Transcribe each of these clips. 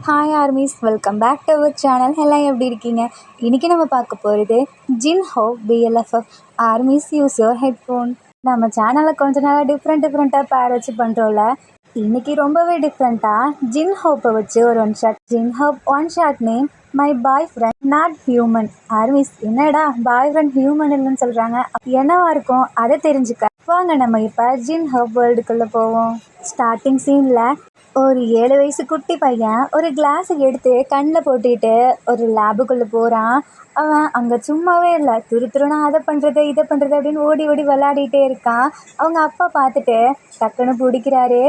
Hi armies, welcome back to our channel. எல்லாம் எப்படி இருக்கீங்க? இன்றைக்கி நம்ம பார்க்க போகிறது Jinho BLFF. Armies use your headphone. நம்ம சேனலில் கொஞ்ச நாளாக டிஃப்ரெண்ட்டாக பேர் வச்சு பண்ணுறோம்ல. இன்றைக்கி ரொம்பவே டிஃப்ரெண்ட்டாக ஜின்ஹோப்பை வச்சு ஒரு one shot. Jinhope one shot name my boyfriend not human. Armies, என்னடா பாய் ஃப்ரெண்ட் ஹியூமன் இல்லைன்னு சொல்கிறாங்க, என்னவா இருக்கும் அதை தெரிஞ்சுக்க வாங்க நம்ம இப்போ ஜின்ஹோப் வேர்ல்டுக்குள்ளே போவோம். ஸ்டார்டிங் சீனில் ஒரு 7 வயசு குட்டி பையன் ஒரு கிளாஸை எடுத்து கண்ணில் போட்டுக்கிட்டு ஒரு லேபுக்குள்ளே போகிறான். அவன் அங்கே சும்மாவே இல்லை, துருனா அதை பண்ணுறது இதை பண்ணுறது அப்படின்னு ஓடி ஓடி விளையாடிட்டே இருக்கான். அவங்க அப்பா பார்த்துட்டு டக்குன்னு பிடிக்கிறாரு.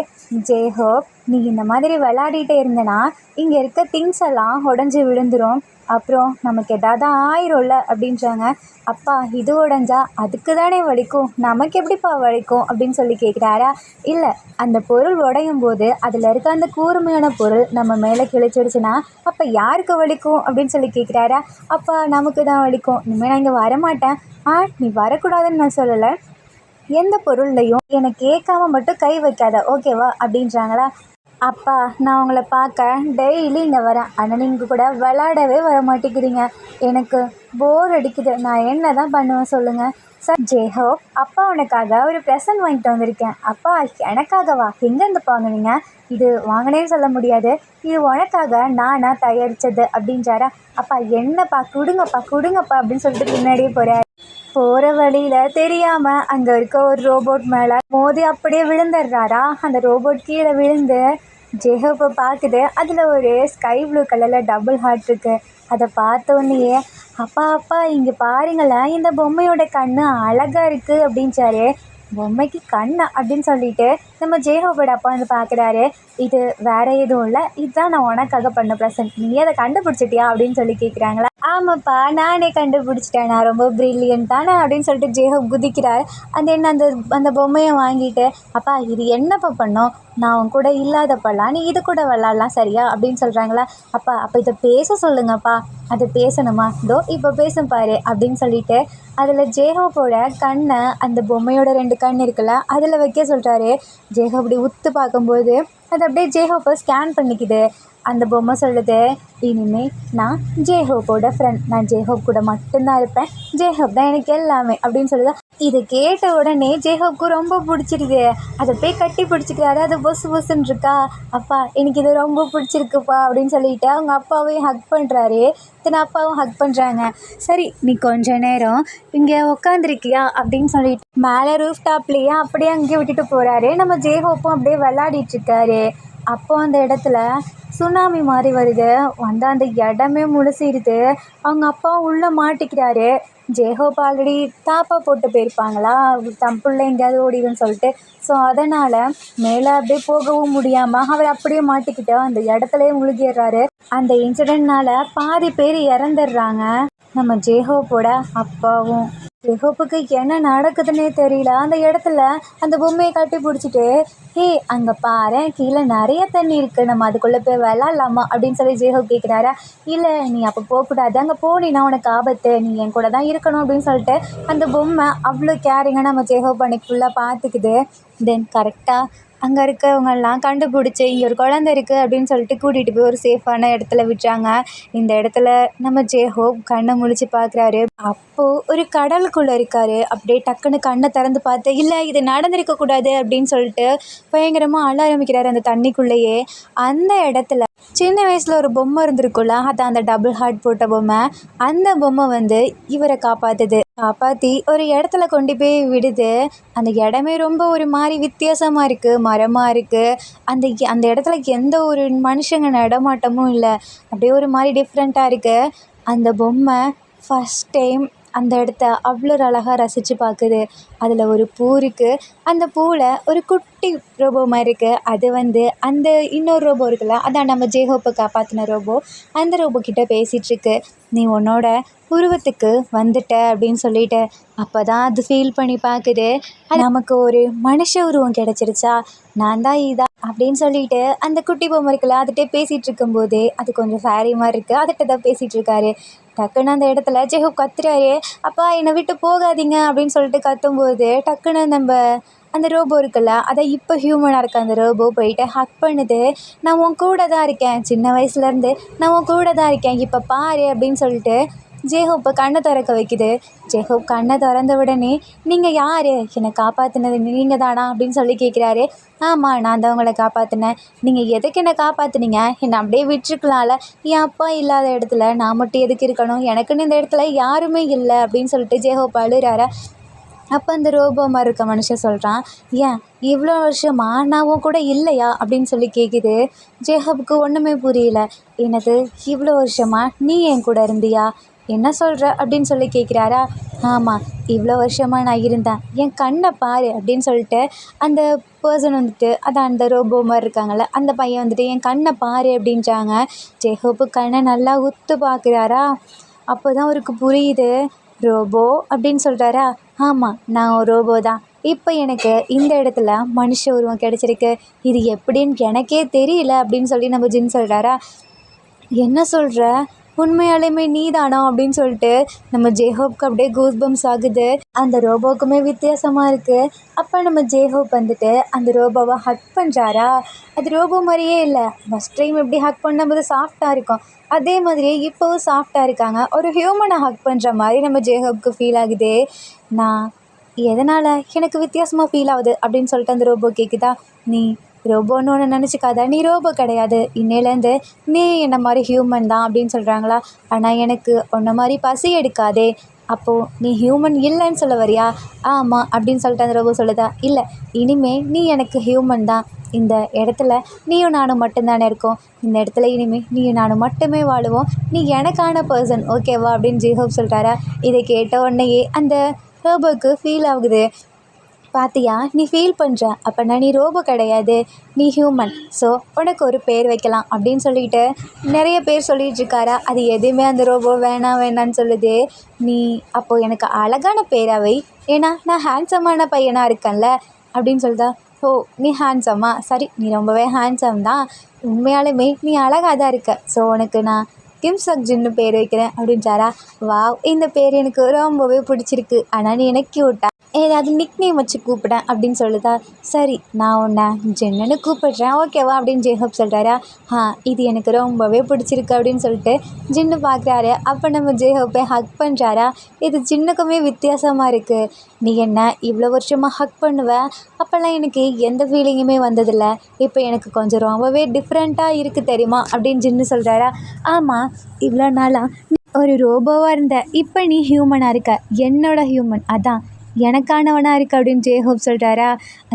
ஜேஹோப், நீ இந்த மாதிரி விளையாடிட்டே இருந்தனா இங்கே இருக்க திங்ஸ் எல்லாம் உடஞ்சி விழுந்துடும், அப்புறம் நமக்கு எதாவது ஆயிரும்ல அப்படின்றாங்க. அப்பா, இது உடஞ்சா அதுக்கு தானே வலிக்கும், நமக்கு எப்படிப்பா வலிக்கும் அப்படின்னு சொல்லி கேட்குறாரா. இல்லை, அந்த பொருள் உடையும் போது அதில் இருக்க அந்த கூர்மையான பொருள் நம்ம மேலே கிழிச்சிடுச்சுன்னா அப்போ யாருக்கு வலிக்கும் அப்படின்னு சொல்லி கேட்குறாரா. அப்பா, நமக்கு தான் வலிக்கும், இனிமேல் நான் இங்கே வரமாட்டேன். நீ வரக்கூடாதுன்னு நான் சொல்லலை, எந்த பொருள்லையும் என்னை கேட்காம மட்டும் கை வைக்காத, ஓகேவா அப்படின்றாங்களா. அப்பா, நான் உங்களை பார்க்க டெய்லி இங்கே வரேன், ஆனால் நீங்கள் கூட விளாடவே வர மாட்டேங்கிறீங்க, எனக்கு போர் அடிக்குது, நான் என்ன தான் பண்ணுவேன் சொல்லுங்கள். சார் ஜேஹோப், அப்பா உனக்காக ஒரு ப்ரெசன்ட் வாங்கிட்டு வந்திருக்கேன். அப்பா, எனக்காகவா? எங்கேருந்து வாங்கினீங்க? இது வாங்கினேன்னு சொல்ல முடியாது, இது உனக்காக நானாக தயாரித்தது அப்படின்றாரா. அப்பா, என்னப்பா, கொடுங்கப்பா அப்படின்னு சொல்லிட்டு பின்னாடியே போகிறார். போகிற வழியில் தெரியாமல் அங்கே இருக்க ஒரு ரோபோட் மேலே மோதி அப்படியே விழுந்துடுறாரா. அந்த ரோபோட் கீழே விழுந்து ஜேஹோப்பை பார்க்குது. அதில் ஒரு ஸ்கை ப்ளூ கலரில் டபுள் ஹார்ட் இருக்குது. அதை பார்த்தோன்னையே அப்பா இங்கே பாருங்களேன், இந்த பொம்மையோட கண் அழகாக இருக்குது அப்படின்றாரு. பொம்மைக்கு கண்ணா அப்படின்னு சொல்லிட்டு நம்ம ஜேஹோப்போட அப்பா வந்து பார்க்குறாரு. இது வேறு எதுவும் இல்லை, இதுதான் நான் உனக்காக பண்ண ப்ரெசன்ட், நீ அதை கண்டுபிடிச்சிட்டியா அப்படின்னு சொல்லி கேட்குறாங்களா. ஆமாப்பா, நானே கண்டுபிடிச்சிட்டேன், நான் ரொம்ப ப்ரில்லியன்ட் தானே அப்படின்னு சொல்லிட்டு ஜேஹோப் குதிக்கிறார். அந்த பொம்மையை வாங்கிட்டு, அப்பா இது என்னப்பா பண்ணோம், நான் உன் கூட இல்லாதப்பெல்லாம் நீ இது கூட விளாட்லாம் சரியா அப்படின்னு சொல்கிறாங்களா. அப்போ இதை பேச சொல்லுங்கப்பா. அது பேசணுமா? இதோ இப்போ பேசும் பாரு அப்படின்னு சொல்லிட்டு அதில் ஜேஹோப்போட கண்ணை அந்த பொம்மையோட 2 கண் இருக்குல்ல அதில் வைக்க சொல்கிறாரு. ஜேஹோப் அப்படி உத்து பார்க்கும்போது அது அப்படியே ஜேஹோப்பை ஸ்கேன் பண்ணிக்குது. அந்த பொம்மை சொல்லுது, இனிமேல் நான் ஜேஹோப்போட ஃப்ரெண்ட், நான் ஜேஹோப் கூட மட்டும்தான் இருப்பேன், ஜேஹோப் தான் எனக்கு எல்லாமே அப்படின்னு சொல்லுது. இதை கேட்ட உடனே ஜேஹோப்க்கு ரொம்ப பிடிச்சிருது. அதை போய் கட்டி பிடிச்சிக்கிறாரு. அது பொசுன்னு இருக்கா. அப்பா, எனக்கு இது ரொம்ப பிடிச்சிருக்குப்பா அப்படின்னு சொல்லிட்டு அவங்க அப்பாவையும் ஹக் பண்ணுறாரு. அப்பாவும் ஹக் பண்ணுறாங்க. சரி, நீ கொஞ்ச நேரம் இங்கே உக்காந்துருக்கியா அப்படின்னு சொல்லிட்டு மேலே ரூஃப் டாப்லேயே அப்படியே அங்கேயே விட்டுட்டு போகிறாரு. நம்ம ஜேஹோப்பும் அப்படியே விளையாடிட்டுருக்காரு. அப்போ அந்த இடத்துல சுனாமி மாதிரி வருது, வந்து அந்த இடமே முழுசிடுது. அவங்க அப்பா உள்ளே மாட்டிக்கிறாரு. ஜேஹோப் ஆல்ரெடி தாப்பா போட்டு போயிருப்பாங்களா, தம் பிள்ளை எங்கேயாவது ஓடிடுன்னு சொல்லிட்டு. ஸோ அதனால் மேலே அப்படியே போகவும் முடியாமல் அவர் அப்படியே மாட்டிக்கிட்டு அந்த இடத்துலையே முழுகிடுறாரு. அந்த இன்சிடென்ட்னால பாதி பேர் இறந்துடுறாங்க. நம்ம ஜேஹோப்போட அப்பாவும். ஜேஹோப்புக்கு என்ன நடக்குதுன்னே தெரியல. அந்த இடத்துல அந்த பொம்மையை கட்டி பிடிச்சிட்டு, அங்கே பாரு, கீழே நிறைய தண்ணி இருக்குது, நம்ம அதுக்குள்ளே போய் விளாட்லாமா அப்படின்னு சொல்லி ஜேஹோப் கேட்குறாரா. இல்லை, நீ அப்போ போகக்கூடாது, அங்கே போனீன்னா உனக்கு ஆபத்து, நீ என் கூட தான் இருக்கணும் அப்படின்னு சொல்லிட்டு அந்த பொம்மை அவ்வளோ கேரிங்காக நம்ம ஜேஹோப் அன்னைக்கு ஃபுல்லாக பார்த்துக்குது. தென் கரெக்டாக அங்கே இருக்கவங்கெல்லாம் கண்டுபிடிச்சி இங்கே ஒரு குழந்தை இருக்குது அப்படின்னு சொல்லிட்டு கூட்டிகிட்டு போய் ஒரு சேஃபான இடத்துல விட்டுறாங்க. இந்த இடத்துல நம்ம ஜேஹோப் கண்ணை முழிச்சு பார்க்குறாரு. அப்போது ஒரு கடலுக்குள்ளே இருக்கார். அப்படியே டக்குன்னு கண்ணை திறந்து பார்த்து, இல்லை இது நடந்திருக்கக்கூடாது அப்படின்னு சொல்லிட்டு பயங்கரமாக அழ ஆரம்பிக்கிறாரு அந்த தண்ணிக்குள்ளேயே. அந்த இடத்துல சின்ன வயசில் ஒரு பொம்மை இருந்திருக்குல்ல, அதான் அந்த டபுள் ஹார்ட் போட்ட பொம்மை. அந்த பொம்மை வந்து இவரை காப்பாற்றி ஒரு இடத்துல கொண்டு போய் விடுது. அந்த இடமே ரொம்ப ஒரு மாதிரி வித்தியாசமாக இருக்குது, மரமாக இருக்குது. அந்த இடத்துல எந்த ஒரு மனுஷங்க நடமாட்டமும் இல்லை, அப்படியே ஒரு மாதிரி டிஃப்ரெண்ட்டாக இருக்குது. அந்த பொம்மை ஃபஸ்ட் டைம் அந்த இடத்த அவ்வளோ அழகாக ரசித்து பார்க்குது. அதில் ஒரு பூ இருக்குது. அந்த பூவில் ஒரு குட்டி ரோபோ மாதிரி இருக்குது. அது வந்து அந்த இன்னொரு ரோபோ இருக்குல்ல, அதான் நம்ம ஜேஹோப்பை காப்பாற்றின ரோபோ, அந்த ரோபோ கிட்ட பேசிகிட்ருக்கு. நீ உன்னோட உருவத்துக்கு வந்துட்ட அப்படின்னு சொல்லிட்டு. அப்போ தான் அது ஃபீல் பண்ணி பார்க்குது, அது நமக்கு ஒரு மனுஷ உருவம் கிடச்சிருச்சா, நான் தான் இதா அப்படின்னு சொல்லிட்டு அந்த குட்டி பொம்மை இருக்குல்ல அதுகிட்டே பேசிகிட்டு இருக்கும்போது அது கொஞ்சம் ஃபேரி மாதிரி இருக்குது, அதுகிட்ட தான் பேசிகிட்டு இருக்காரு. டக்குன்னு அந்த இடத்துல ஜேஹோப் கத்துறாரு, அப்பா என்னை விட்டு போகாதீங்க அப்படின்னு சொல்லிட்டு கத்தும்போது டக்குன்னு நம்ம அந்த ரோபோ இருக்குல்ல, அதை இப்போ ஹியூமனாக இருக்க அந்த ரோபோ போயிட்டு ஹக் பண்ணுது. நான் உன் கூட தான் இருக்கேன், சின்ன வயசுலேருந்து நான் உன் கூட தான் இருக்கேன், இப்போ பாரு அப்படின்னு சொல்லிட்டு ஜேஹோப்பை கண்ணை திறக்க வைக்குது. ஜேஹோப் கண்ணை திறந்த உடனே, நீங்கள் யார், என்னை காப்பாற்றினது நீங்கள் தானா அப்படின்னு சொல்லி கேட்குறாரு. ஆமாம், நான் தான் உங்களை காப்பாற்றினேன். நீங்கள் எதுக்கு என்னை காப்பாற்றுனீங்க, என்னை அப்படியே விட்டுருக்கலாம்ல, என் அப்பா இல்லாத இடத்துல நான் மட்டும் எதுக்கு இருக்கணும், எனக்குன்னு இந்த இடத்துல யாருமே இல்லை அப்படின்னு சொல்லிட்டு ஜேஹோப் அழுறாரு. அப்போ அந்த ரோபோ மாதிரி இருக்க மனுஷன் சொல்கிறான், ஏன் இவ்வளோ வருஷமா நான் உன் கூட இல்லையா அப்படின்னு சொல்லி கேட்குது. ஜேஹோப்புக்கு ஒன்றுமே புரியல. என்னது, இவ்வளோ வருஷமா நீ என் கூட இருந்தியா, என்ன சொல்கிற அப்படின்னு சொல்லி கேட்குறாரா. ஆமாம், இவ்வளோ வருஷமா நான் இருந்தேன், என் கண்ணை பாரு அப்படின்னு சொல்லிட்டு அந்த பர்சன் வந்துட்டு, அதான் அந்த ரோபோ மாதிரி இருக்காங்கள்ல, அந்த பையன் வந்துட்டு என் கண்ணை பாரு அப்படின்றாங்க. ஜேஹோப்பு கண்ணை நல்லா உத்து பார்க்குறாரா. அப்போ தான் அவருக்கு புரியுது. ரோபோ அப்படின்னு சொல்கிறாரா. ஆமாம், நான் ஒரு ரோபோ தான். இப்போ எனக்கு இந்த இடத்துல மனுஷ உருவம் கிடச்சிருக்கு, இது எப்படின்னு எனக்கே தெரியல அப்படின்னு சொல்லி நம்ம ஜின் சொல்கிறாரா. என்ன சொல்கிற, உண்மையாலுமே நீ தானா அப்படின்னு சொல்லிட்டு நம்ம ஜேஹோப்க்கு அப்படியே கூஸ்பம்ஸ் ஆகுது. அந்த ரோபோவுக்குமே வித்தியாசமாக இருக்குது. அப்போ நம்ம ஜேஹோப் வந்துட்டு அந்த ரோபோவை ஹக் பண்ணுறாரா. அது ரோபோ மாதிரியே இல்லை. ஃபஸ்ட் டைம் எப்படி ஹக் பண்ணும்போது சாஃப்டாக இருக்கும், அதே மாதிரியே இப்போவும் சாஃப்டாக இருக்காங்க. ஒரு ஹியூமனை ஹக் பண்ணுற மாதிரி நம்ம ஜேஹோப்க்கு ஃபீல் ஆகுது. நான் எதனால் எனக்கு வித்தியாசமாக ஃபீல் ஆகுது அப்படின்னு சொல்லிட்டு அந்த ரோபோ கேட்குதா. நீ ரோபோன்னு ஒன்று நினச்சிக்காத, நீ ரோபோ கிடையாது, இன்னையிலேருந்து நீ என்ன மாதிரி ஹியூமன் தான் அப்படின்னு சொல்கிறாங்களா. ஆனால் எனக்கு உன்ன மாதிரி பசி எடுக்காதே, அப்போது நீ ஹியூமன் இல்லைன்னு சொல்ல வரியா. ஆமாம் அப்படின்னு சொல்லிட்டு அந்த ரோபோ சொல்லுதா. இல்லை, இனிமே நீ எனக்கு ஹியூமன் தான். இந்த இடத்துல நீயும் நானும் மட்டும்தானே இருக்கோம், இந்த இடத்துல இனிமேல் நீயும் நானும் மட்டுமே வாழுவோம், நீ எனக்கான பர்சன், ஓகேவா அப்படின்னு ஜேஹோப் சொல்லிட்டாரா. இதை கேட்ட உடனேயே அந்த ரோபோக்கு ஃபீல் ஆகுது. பாத்தியா, நீ ஃபீல் பண்ணுற, அப்போனா நீ ரோபோ கிடையாது, நீ ஹியூமன். ஸோ உனக்கு ஒரு பேர் வைக்கலாம் அப்படின்னு சொல்லிட்டு நிறைய பேர் சொல்லிகிட்டு இருக்காரா. அது எதுவுமே அந்த ரோபோ வேணாம் வேணான்னு சொல்லுது. நீ அப்போது எனக்கு அழகான பேராவை, ஏன்னா நான் ஹேண்ட்ஸமான பையனாக இருக்கேன்ல அப்படின்னு சொல்லுதா. ஓ, நீ ஹேண்ட்ஸமா, சரி நீ ரொம்பவே ஹேண்ட்ஸம் தான், உண்மையாலுமே நீ அழகாக தான் இருக்க, ஸோ உனக்கு நான் கிம் சக் ஜின்னு பேர் வைக்கிறேன் அப்படின்றாரா. வாவ், இந்த பேர் எனக்கு ரொம்பவே பிடிச்சிருக்கு, ஆனால் நீ எனக்கு க்யூட்டா ஏதாவது நிக் நேம் வச்சு கூப்பிடேன் அப்படின்னு சொல்லுதா. சரி, நான் உன்னை ஜென்னுன்னு கூப்பிடுறேன், ஓகேவா அப்படின்னு ஜேஹோப் சொல்கிறாரா. இது எனக்கு ரொம்பவே பிடிச்சிருக்கு அப்படின்னு சொல்லிட்டு ஜின்னு பார்க்குறாரு. அப்போ நம்ம ஜேஹோப்பை ஹக் பண்ணுறாரா. இது ஜின்னுக்குமே வித்தியாசமாக இருக்குது. நீ என்ன இவ்வளோ வருஷமாக ஹக் பண்ணுவேன், அப்போல்லாம் எனக்கு எந்த ஃபீலிங்குமே வந்ததில்லை, இப்போ எனக்கு கொஞ்சம் ரொம்பவே டிஃப்ரெண்ட்டாக இருக்குது தெரியுமா அப்படின்னு ஜின்னு சொல்கிறாரா. ஆமாம், இவ்வளோ நாளாக நீ ஒரு ரோபோவாக இருந்த, இப்போ நீ ஹியூமனாக இருக்க, என்னோட ஹியூமன், அதான் எனக்கானவனாக இருக்குது அப்படின்னு ஜேஹோப் சொல்கிறாரா.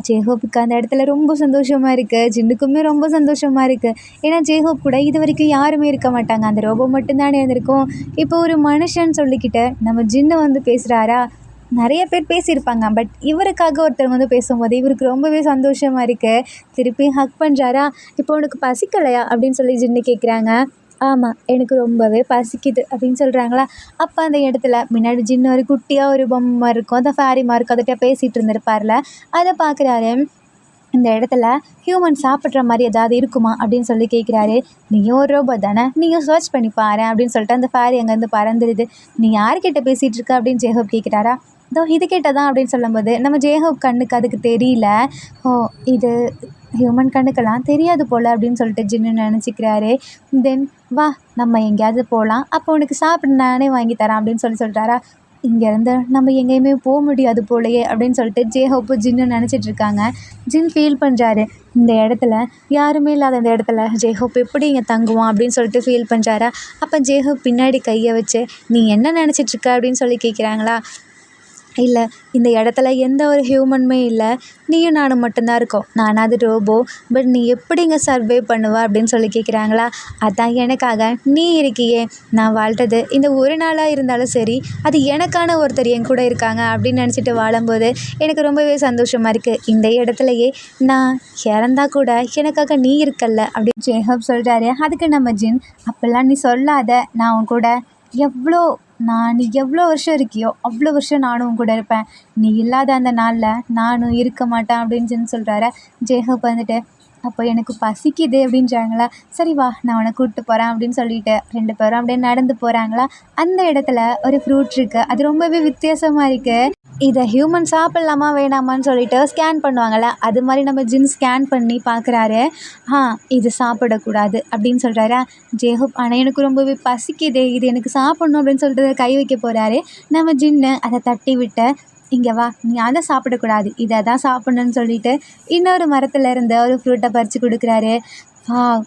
ஜேஹோப்புக்கு அந்த இடத்துல ரொம்ப சந்தோஷமாக இருக்குது. ஜின்னுக்குமே ரொம்ப சந்தோஷமாக இருக்குது. ஏன்னா ஜேஹோப் கூட இது வரைக்கும் யாருமே இருக்க மாட்டாங்க, அந்த ரோபோ மட்டும்தானே இருந்திருக்கும். இப்போ ஒரு மனுஷன் சொல்லிக்கிட்ட நம்ம ஜின்னு வந்து பேசுகிறாரா. நிறைய பேர் பேசியிருப்பாங்க, பட் இவருக்காக ஒருத்தர் வந்து பேசும்போது இவருக்கு ரொம்பவே சந்தோஷமாக இருக்குது. திருப்பி ஹக் பண்ணுறாரா. இப்போ உனக்கு பசிக்கலையா அப்படின்னு சொல்லி ஜின்னு கேட்குறாங்க. ஆமாம், எனக்கு ரொம்பவே பசிக்குது அப்படின்னு சொல்கிறாங்களா. அப்போ அந்த இடத்துல முன்னாடி ஜின்னு ஒரு குட்டியாக ஒரு பொம்மை இருக்கும், அந்த ஃபேரி மாதிரி இருக்கும், அதுகிட்ட பேசிகிட்டு இருந்திருப்பார்ல, அதை பார்க்குறாரு. இந்த இடத்துல ஹியூமன் சாப்பிட்ற மாதிரி ஏதாவது இருக்குமா அப்படின்னு சொல்லி கேட்குறாரு. நீயும் ஒரு ரோபோ தானே, நீயும் சர்ச் பண்ணி பாரு அப்படின்னு சொல்லிட்டு அந்த ஃபேரி அங்கேருந்து பறந்துடுது. நீ யார்கிட்ட பேசிகிட்டு இருக்க அப்படின்னு ஜேஹோப் கேட்குறாரா. இதோ இது கேட்டதான் அப்படின்னு சொல்லும்போது நம்ம ஜேஹோப் கண்ணுக்கு அதுக்கு தெரியல. ஓ, இது ஹியூமன் கண்ணுக்கெல்லாம் தெரியாது போல் அப்படின்னு சொல்லிட்டு ஜின்னு நினச்சிக்கிறாரு. தென் வா, நம்ம எங்கேயாவது போகலாம், அப்போ உனக்கு சாப்பிட நானே வாங்கி தரேன் அப்படின்னு சொல்லிட்டாரா. இங்கேருந்து நம்ம எங்கேயுமே போக முடியாது போலையே அப்படின்னு சொல்லிட்டு ஜேஹோப்பு ஜின்னு நினச்சிட்ருக்காங்க. ஜின் ஃபீல் பண்ணுறாரு, இந்த இடத்துல யாருமே இல்லாத இந்த இடத்துல ஜேஹோப் எப்படி இங்கே தங்குவான் அப்படின்னு சொல்லிட்டு ஃபீல் பண்ணுறாரா. அப்போ ஜேஹோப் பின்னாடி கையை வச்சு நீ என்ன நினச்சிட்ருக்க அப்படின்னு சொல்லி கேட்குறாங்களா. இல்லை, இந்த இடத்துல எந்த ஒரு ஹியூமனுமே இல்லை, நீயும் நானும் மட்டும்தான் இருக்கோம், நானாவது ரோபோ, பட் நீ எப்படி இங்கே சர்வே பண்ணுவ அப்படின்னு சொல்லி கேட்குறாங்களா. அதான் எனக்காக நீ இருக்கியே, நான் வாழ்கிறது இந்த ஒரு நாளாக இருந்தாலும் சரி, அது எனக்கான ஒருத்தர் என் கூட இருக்காங்க அப்படின்னு நினச்சிட்டு வாழும்போது எனக்கு ரொம்பவே சந்தோஷமாக இருக்குது. இந்த இடத்துலையே நான் இறந்தா கூட எனக்காக நீ இருக்கல்ல அப்படின்னு ஜேஹோப் சொல்கிறாரு. அதுக்கு நம்ம ஜின், அப்போல்லாம் நீ சொல்லாத, நான் உன் கூட நீ எவ்வளோ வருஷம் இருக்கியோ அவ்வளோ வருஷம் நானும் உன் கூட இருப்பேன், நீ இல்லாத அந்த நாளில் நானும் இருக்க மாட்டேன் அப்படின்னு சொல்கிறாரு. ஜேஹோப் வந்துட்டு அப்போ எனக்கு பசிக்குது அப்படின்றாங்களா. சரி வா, நான் உன்னை கூப்பிட்டு போகிறேன் அப்படின்னு சொல்லிட்டு 2 பேரும் அப்படியே நடந்து போகிறாங்களா. அந்த இடத்துல ஒரு ஃப்ரூட் இருக்குது, அது ரொம்பவே வித்தியாசமாக இருக்குது. இதை ஹியூமன் சாப்பிட்லாமா வேணாமான்னு சொல்லிட்டு ஸ்கேன் பண்ணுவாங்கள்ல, அது மாதிரி நம்ம ஜின் ஸ்கேன் பண்ணி பார்க்குறாரு. இது சாப்பிடக்கூடாது அப்படின்னு சொல்கிறாரா. ஜேஹோப் ஆனால் எனக்கு ரொம்பவே பசிக்குதே, இது எனக்கு சாப்பிட்ணும் அப்படின்னு சொல்லிட்டு கை வைக்க போகிறாரு. நம்ம ஜின்னு அதை தட்டி விட்டு, இங்கே வா, நீ அதை சாப்பிடக்கூடாது, இதை தான் சாப்பிட்ணுன்னு சொல்லிட்டு இன்னொரு மரத்தில் இருந்து ஒரு ஃப்ரூட்டை பறித்து கொடுக்குறாரு.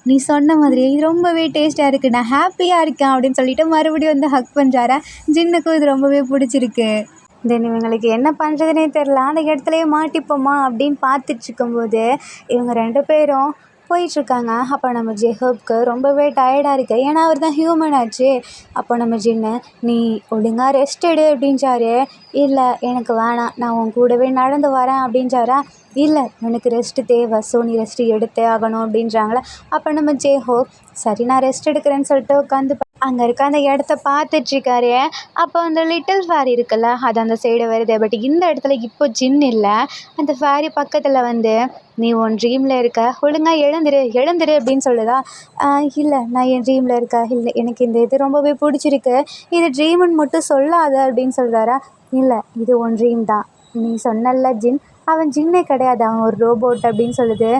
நீ சொன்ன மாதிரியே இது ரொம்பவே டேஸ்ட்டாக இருக்குது, நான் ஹாப்பியாக இருக்கேன் அப்படின்னு சொல்லிட்டு மறுபடியும் வந்து ஹக் பண்ணுறாரா. ஜின்னுக்கும் இது ரொம்பவே பிடிச்சிருக்கு. தென் இவங்களுக்கு என்ன பண்ணுறதுனே தெரில, அந்த இடத்துலையே மாட்டிப்போமா அப்படின்னு பார்த்துட்ருக்கும்போது இவங்க 2 பேரும் போயிட்டுருக்காங்க. அப்போ நம்ம ஜேஹோப்க்கு ரொம்பவே டயர்டாக இருக்குது, ஏன்னா அவர் தான் ஹியூமன் ஆச்சு. அப்போ நம்ம ஜின்னு, நீ ஒழுங்காக ரெஸ்ட் எடு அப்படின்றாரு. இல்லை எனக்கு வேணாம், நான் உன் கூடவே நடந்து வரேன் அப்படின்றாரா. இல்லை எனக்கு ரெஸ்ட்டு தேவை, ஸோ நீ ரெஸ்ட்டு எடுத்தே ஆகணும் அப்படின்றாங்களே. அப்போ நம்ம ஜேஹோப், சரி நான் ரெஸ்ட் எடுக்கிறேன்னு சொல்லிட்டு உட்காந்து அங்கே இருக்க அந்த இடத்த பார்த்துட்ருக்காரு. அப்போ அந்த லிட்டில் ஃபேரி இருக்குல்ல, அது அந்த சைடு வருது. பட் இந்த இடத்துல இப்போ ஜின் இல்லை. அந்த ஃபேரி பக்கத்தில் வந்து, நீ உன் ட்ரீமில் இருக்க, ஒழுங்காக எழுந்துரு அப்படின்னு சொல்லுதா. இல்லை நான் என் ட்ரீமில் இருக்க, இல்லை எனக்கு இந்த இது ரொம்பவே பிடிச்சிருக்கு, இது ட்ரீமுன்னு மட்டும் சொல்லாத அப்படின்னு சொல்கிறாரா. இல்லை இது உன் ட்ரீம் தான், நீ சொன்னல ஜின், அவன் ஜின்னே கிடையாது, அவன் ஒரு ரோபோட் அப்படின்னு சொல்லுது.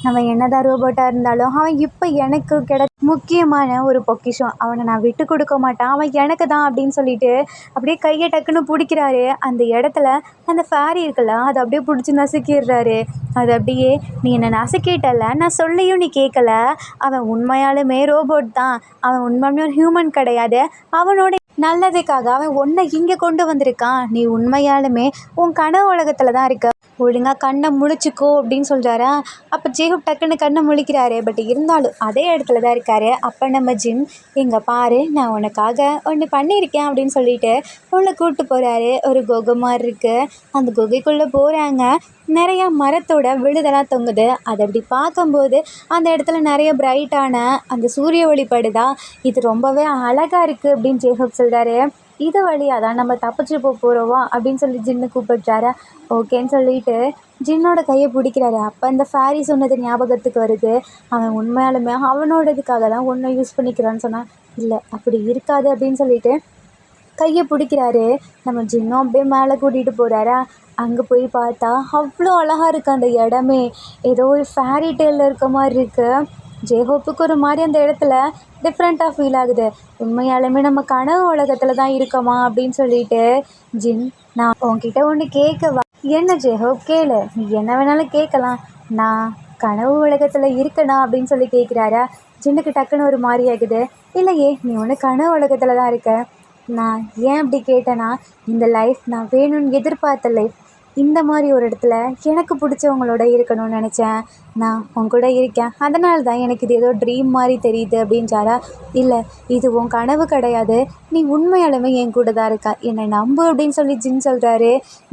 அவன் என்னதான் ரோபோட்டாக இருந்தாலும் அவன் இப்போ எனக்கு முக்கியமான ஒரு பொக்கிஷம், அவனை நான் விட்டு கொடுக்க மாட்டேன், அவன் எனக்கு தான் அப்படின்னு சொல்லிட்டு அப்படியே கையை டக்குன்னு பிடிக்கிறாரு. அந்த இடத்துல அந்த ஃபேரி இருக்குல்ல, அதை அப்படியே பிடிச்சி நசுக்கிடுறாரு. அது அப்படியே, நீ என்னை நசுக்கிட்டல, நான் சொல்லியும் நீ கேட்கல, அவன் உண்மையாலுமே ரோபோட் தான், அவன் உண்மையுமே ஒரு ஹியூமன் கிடையாது, அவனோட நல்லதுக்காக அவன் உன்னை இங்கே கொண்டு வந்திருக்கான், நீ உண்மையாலுமே உன் கனவு உலகத்தில் தான் இருக்க, ஒழுங்காக கண்ணை முழிச்சிக்கோ அப்படின்னு சொல்கிறாரா. அப்போ ஜேஹோப் டக்குன்னு கண்ணை முழிக்கிறாரு. பட் இருந்தாலும் அதே இடத்துல தான் இருக்கார். அப்போ நம்ம ஜின், இங்கே பாரு, நான் உனக்காக ஒன்று பண்ணியிருக்கேன் அப்படின்னு சொல்லிட்டு உள்ள கூப்பிட்டு போகிறாரு. ஒரு குகை மாதிரி இருக்குது, அந்த குகைக்குள்ளே போகிறாங்க. நிறையா மரத்தோட விழுதெல்லாம் தொங்குது. அதை அப்படி பார்க்கும்போது அந்த இடத்துல நிறைய பிரைட்டான அந்த சூரிய ஒளிப்படுதா. இது ரொம்பவே அழகாக இருக்குது அப்படின்னு ஜேஹோப் சொல்கிறாரு. இது வழியாக தான் நம்ம தப்பிச்சு போகிறோவா அப்படின்னு சொல்லி ஜின்னு கூப்பிட்றாரு. ஓகேன்னு சொல்லிட்டு ஜின்னோட கையை பிடிக்கிறாரு. அப்போ அந்த ஃபேரி சொன்னது ஞாபகத்துக்கு வருது, அவன் உண்மையாலுமே அவனோடதுக்காக தான் ஒன்றை யூஸ் பண்ணிக்கிறான்னு சொன்னான். இல்லை அப்படி இருக்காது அப்படின்னு சொல்லிட்டு கையை பிடிக்கிறாரு. நம்ம ஜின்னும் அப்படியே மேலே கூட்டிகிட்டு போகிறாரா. அங்கே போய் பார்த்தா அவ்வளோ அழகாக இருக்குது அந்த இடமே, ஏதோ ஒரு ஃபேரி டேலில் இருக்க மாதிரி இருக்குது. ஜேஹோப்புக்கு ஒரு மாதிரி அந்த இடத்துல டிஃப்ரெண்ட்டாக ஃபீல் ஆகுது. உண்மையாலுமே நம்ம கனவு உலகத்தில் தான் இருக்கோமா அப்படின்னு சொல்லிட்டு, ஜின், நான் உன்கிட்ட ஒன்று கேட்கவா. என்ன ஜேஹோப், கேளு, நீ என்ன வேணாலும் கேட்கலாம், நான் கனவு உலகத்தில் இருக்கேனா அப்படின்னு சொல்லி கேட்குறாரா. ஜின்னுக்கு டக்குன்னு ஒரு மாதிரி ஆகுது. இல்லையே, நீ ஒன்று கனவு உலகத்தில் தான் இருக்க. நான் ஏன் அப்படி கேட்டேன்னா, இந்த லைஃப் நான் வேணும்னு எதிர்பார்த்த லைஃப், இந்த மாதிரி ஒரு இடத்துல எனக்கு பிடிச்சவங்களோட இருக்கணும்னு நினச்சேன், நான் உன் கூட இருக்கேன், அதனால தான் எனக்கு இது ஏதோ ட்ரீம் மாதிரி தெரியுது அப்படின்றாரா. இல்லை இது உன் கனவு கிடையாது, நீ உண்மையாலுமே என் கூட தான் இருக்கா, என்னை நம்பு அப்படின்னு சொல்லி ஜின் சொல்கிறாரு.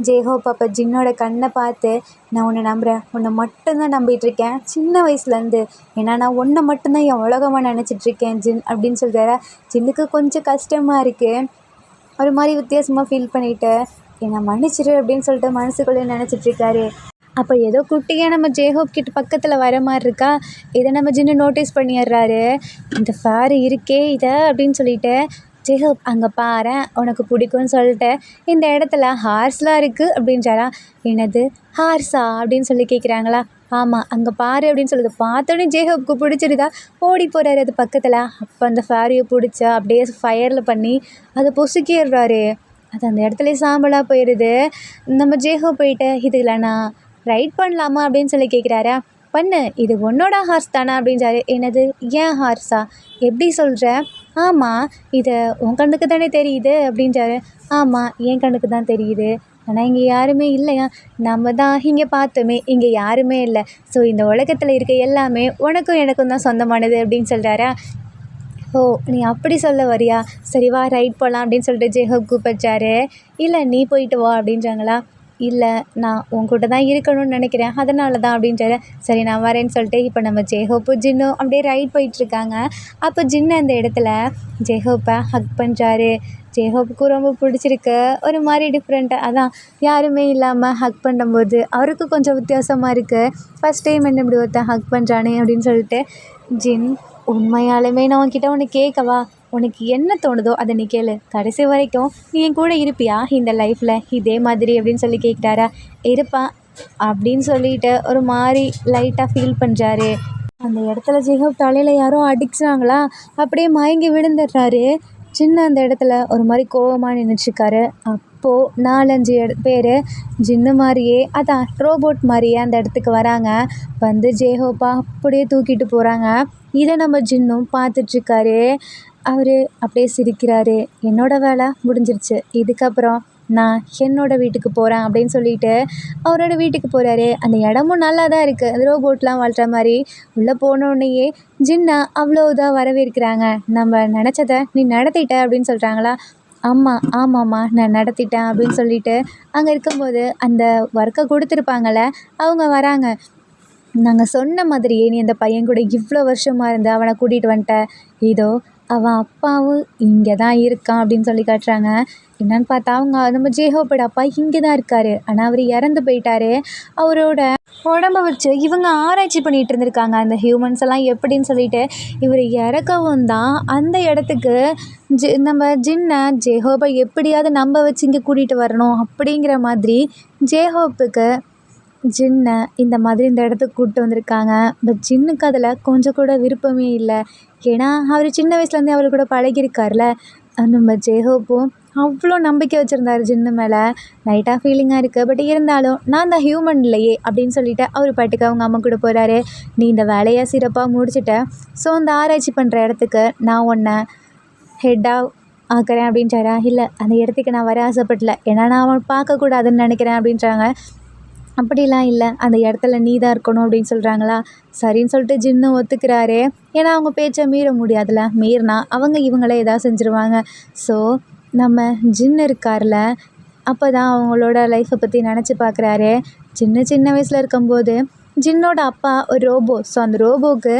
ஜேஹோப் அப்போ ஜின்னோட கண்ணை பார்த்து, நான் உன்னை நம்புகிறேன், உன்னை மட்டும்தான் நம்பிட்டுருக்கேன் சின்ன வயசுலேருந்து, ஏன்னா நான் உன்னை மட்டும்தான் என் உலகமாக நினச்சிட்ருக்கேன் ஜின் அப்படின்னு சொல்கிறாரா. ஜின்னுக்கு கொஞ்சம் கஷ்டமாக இருக்குது, ஒரு மாதிரி வித்தியாசமாக ஃபீல் பண்ணிவிட்டு, என்னை மன்னிச்சிரு அப்படின்னு சொல்லிட்டு மனசுக்குள்ளே நினச்சிட்ருக்காரு. அப்போ ஏதோ குட்டியாக நம்ம ஜேஹோப் கிட்ட பக்கத்தில் வர மாதிரி இருக்கா. இதை நம்ம ஜின்னு நோட்டீஸ் பண்ணிடுறாரு. இந்த ஃபேரி இருக்கே இதை அப்படின்னு சொல்லிட்டு, ஜேஹோப் அங்கே பாரேன், உனக்கு பிடிக்கும்னு சொல்லிட்டு, இந்த இடத்துல ஹார்ஸ்லாம் இருக்குது அப்படின்றாரா. என்னது ஹார்ஸா அப்படின்னு சொல்லி கேட்குறாங்களா. ஆமாம் அங்கே பாரு அப்படின்னு சொல்லுது. பார்த்தோன்னே ஜேஹோப்க்கு பிடிச்சிருதா, ஓடி போகிறாரு அது பக்கத்தில். அப்போ அந்த ஃபேரியை பிடிச்சா அப்படியே ஃபயரில் பண்ணி அதை பொசுக்கிடுறாரு. அது அந்த இடத்துலையே சாம்பலாக போயிடுது. நம்ம ஜேஹோப் போயிட்டு, இதில் நான் ரைட் பண்ணலாமா அப்படின்னு சொல்லி கேட்குறாரா. பண்ணு, இது உன்னோட ஹார்ஸ் தானே அப்படின்றாரு. என்னது ஏன் ஹார்ஸா, எப்படி சொல்கிற. ஆமாம் இது உன் கண்ணுக்கு தானே தெரியுது அப்படின்றாரு. ஆமாம் என் கண்ணுக்கு தான் தெரியுது, ஆனால் இங்கே யாருமே இல்லையா, நம்ம தான் இங்கே பார்த்தோமே, இங்கே யாருமே இல்லை, ஸோ இந்த உலகத்தில் இருக்க எல்லாமே உனக்கும் எனக்கும் தான் சொந்தமானது அப்படின்னு சொல்கிறாரா. ஓ நீ அப்படி சொல்ல வரியா, சரி வா ரைட் போகலாம் அப்படின்னு சொல்லிட்டு ஜேஹோப் கூப்பிட்டாரு. இல்லை நீ போயிட்டு வா அப்படின்றாங்களா. இல்லை நான் உன்கிட்ட தான் இருக்கணும்னு நினைக்கிறேன், அதனால தான் அப்படின்றாரு. சரி நான் வரேன்னு சொல்லிட்டு இப்போ நம்ம ஜேஹோப்பும் ஜின்னும் அப்படியே ரைட் போயிட்டுருக்காங்க. அப்போ ஜின்னு அந்த இடத்துல ஜேஹோப்பை ஹக் பண்ணுறாரு. ஜேஹோப்புக்கு ரொம்ப பிடிச்சிருக்கு, ஒரு மாதிரி டிஃப்ரெண்ட்டாக, அதான் யாருமே இல்லாமல் ஹக் பண்ணும்போது அவருக்கு கொஞ்சம் வித்தியாசமாக இருக்குது. ஃபஸ்ட் டைம் என்ன இப்படி ஒருத்தன் ஹக் பண்ணுறானே அப்படின்னு சொல்லிட்டு, ஜின் உண்மையாலுமே நான் உன்கிட்ட ஒன்று கேட்கவா, உனக்கு என்ன தோணுதோ அதை நீ கேளு. கடைசி வரைக்கும் நீ என் கூட இருப்பியா இந்த லைஃப்பில் இதே மாதிரி அப்படின்னு சொல்லி கேட்குறாரா. இருப்பேன் அப்படின்னு சொல்லிட்டு ஒரு மாதிரி லைட்டாக ஃபீல் பண்ணுறாரு. அந்த இடத்துல ஜேஹோப் தலையில் யாரோ அடிச்சாங்களா, அப்படியே மயங்கி விழுந்துடுறாரு. சின்ன அந்த இடத்துல ஒரு மாதிரி கோவமாக நின்றுட்டுருக்காரு. அப்போது 4-5 பேர் ஜின்னு மாதிரியே அதான் ரோபோட் மாதிரியே அந்த இடத்துக்கு வராங்க. வந்து ஜேஹோப்பா அப்படியே தூக்கிட்டு போகிறாங்க. இதை நம்ம ஜின்னும் பார்த்துட்ருக்காரு. அவர் அப்படியே சிரிக்கிறாரு. என்னோட வேலை முடிஞ்சிருச்சு, இதுக்கப்புறம் நான் என்னோடய வீட்டுக்கு போகிறேன் அப்படின்னு சொல்லிட்டு அவரோட வீட்டுக்கு போகிறாரு. அந்த இடமும் நல்லா தான் இருக்குது, அந்த ரோபோட்லாம் வாழ்கிற மாதிரி. உள்ளே போனோடனேயே ஜின்னா அவ்வளோ இதாக வரவேற்கிறாங்க. நம்ம நினச்சதை நீ நடத்திட்ட அப்படின்னு சொல்கிறாங்களா. ஆமாம்மா நான் நடத்திட்டேன் அப்படின்னு சொல்லிட்டு அங்கே இருக்கும்போது அந்த ஒர்க்கை கொடுத்துருப்பாங்கள்ல அவங்க வராங்க. நாங்கள் சொன்ன மாதிரியே நீ அந்த பையன் கூட இவ்வளோ வருஷமாக இருந்து அவனை கூட்டிகிட்டு வந்துட்ட. இதோ அவன் அப்பாவும் இங்கே தான் இருக்கான் அப்படின்னு சொல்லி காட்டுறாங்க. என்னன்னு பார்த்தா அவங்க நம்ம ஜேஹோப்போட அப்பா இங்கே தான் இருக்கார். ஆனால் அவர் இறந்து போயிட்டாரு. அவரோட உடம்ப வச்சு இவங்க ஆராய்ச்சி பண்ணிகிட்டு இருந்திருக்காங்க அந்த ஹியூமன்ஸ் எல்லாம் எப்படின்னு சொல்லிட்டு. இவர் இறக்கவும் தான் அந்த இடத்துக்கு நம்ம ஜின்னை ஜேஹோப்பை எப்படியாவது நம்ப வச்சு இங்கே கூட்டிகிட்டு வரணும் அப்படிங்கிற மாதிரி ஜேஹோப்புக்கு ஜின்னை இந்த மாதிரி இந்த இடத்துக்கு கூப்பிட்டு வந்திருக்காங்க. பட் ஜின்னுக்கு அதில் கொஞ்சம் கூட விருப்பமே இல்லை. ஏன்னா அவர் சின்ன வயசுலேருந்தே அவர் கூட பழகியிருக்கார்ல. நம்ம ஜேஹோப்பும் அவ்வளோ நம்பிக்கை வச்சுருந்தாரு ஜின்னு மேலே. லைட்டாக ஃபீலிங்காக இருக்குது. பட் இருந்தாலும் நான் இந்த ஹியூமன் இல்லையே அப்படின்னு சொல்லிட்டு அவர் பாட்டுக்கு அவங்க அம்மா கூட போகிறாரு. நீ இந்த வேலையை சிறப்பாக முடிச்சுட்ட, ஸோ அந்த ஆராய்ச்சி பண்ணுற இடத்துக்கு நான் உன்னை ஹெட்டாக ஆக்கிறேன் அப்படின்றாரா. இல்லை, அந்த இடத்துக்கு நான் வர ஆசைப்படல, ஏன்னா நான் அவன் பார்க்கக்கூடாதுன்னு நினைக்கிறேன் அப்படின்றாங்க. அப்படிலாம் இல்லை, அந்த இடத்துல நீ தான் இருக்கணும் அப்படின்னு சொல்கிறாங்களா. சரின்னு சொல்லிட்டு ஜின்னு ஒத்துக்கிறாரு. ஏன்னா அவங்க பேச்சை மீற முடியாதுல்ல, மீறினா அவங்க இவங்களே எதாவது செஞ்சுருவாங்க. ஸோ நம்ம ஜின்னு இருக்கார்ல, அப்போ தான் அவங்களோட லைஃப்பை பற்றி நினச்சி பார்க்குறாரு. சின்ன வயசில் இருக்கும்போது ஜின்னோட அப்பா ஒரு ரோபோ. ஸோ அந்த ரோபோவுக்கு